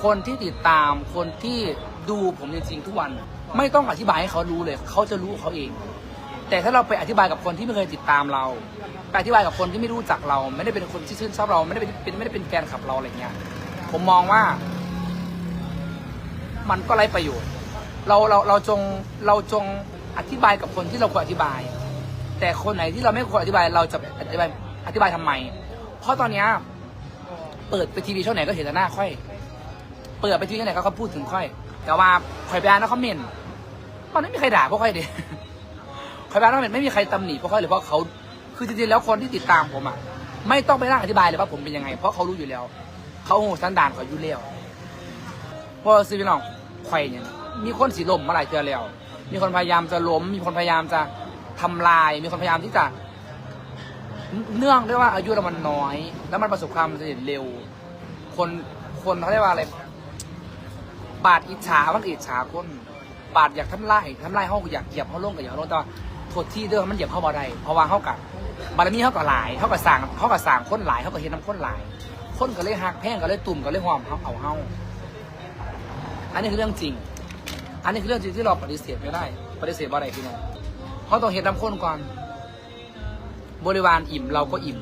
คนที่ติดตามคนที่ดูผมจริงๆทุกวันไม่ต้องอธิบายให้เขารู้เลยเขาจะรู้เขาเอง แต่ถ้าเราไปอธิบายกับคนที่ไม่เคยติดตามเราไปอธิบายกับคนที่ไม่รู้จักเราไม่ได้เป็นคนที่ชื่นชอบเราไม่ได้เป็นแฟนคลับเราอะไรเงี้ยผมมองว่ามันก็ไร้ประโยชน์เราจงอธิบายกับคนที่เราควรอธิบาย แต่คนไหนที่เราไม่ควรอธิบายเราจะอธิบายทำไมเพราะตอนเนี้ยเปิดไปทีวีช่องไหนก็เห็นแต่หน้าค่อยเปิดไปทีวีช่องไหนก็พูดถึงค่อยแต่ว่าข่อยไปอ่านแล้วคอมเมนต์มันไม่มีใครด่าพวกค่อยเด็ข่อยไปอ่านแล้วคอมเมนต์ไม่มีใครตำหนิพวกค่อยเลยเพราะเขาคือจริงๆแล้วคนที่ติดตามผมอ่ะไม่ต้องไปนั่งอธิบายเลยว่าผมเป็นยังไงเพราะเขารู้อยู่แล้วเขาโหสันดานเขาอยู่แล้วเพราะซีพี่น้องข่อยเนี่ยมีคนสีลมมาหลายเดือนแล้วมีคนพยายามจะล้มมีคนพยายามจะทำลายมีคนพยายามที่จะเนื่องด้วยว่าอายุเรามันน้อยแล้วมันประสบความสำเร็จเร็วคนเขาเรียกว่าอะไรบาดอิจฉามันอิจฉาคนบาดอยากทำลายเขาอยากเหยียบเขาลงกับเหยียบเขาลงแต่ว่าโทษที่เรื่องมันเหยียบเขาบ่ได้เพราะว่าเขากับบารมีเขากับหลายเขากับสั่งคนหลายเขากับเห็นน้ำคนหลายคนก็เลยหักแพงก็เลยตุ่มก็เลยหอมเขาเอาเฮาอันนี้คือเรื่องจริงอันนี้คือเรื่องจริงที่เราปฏิเสธไม่ได้ปฏิเสธว่าอะไรพี่น้องเขาต้องเห็นน้ำข้นก่อนบริวารอิ่มเราก็อิ่ม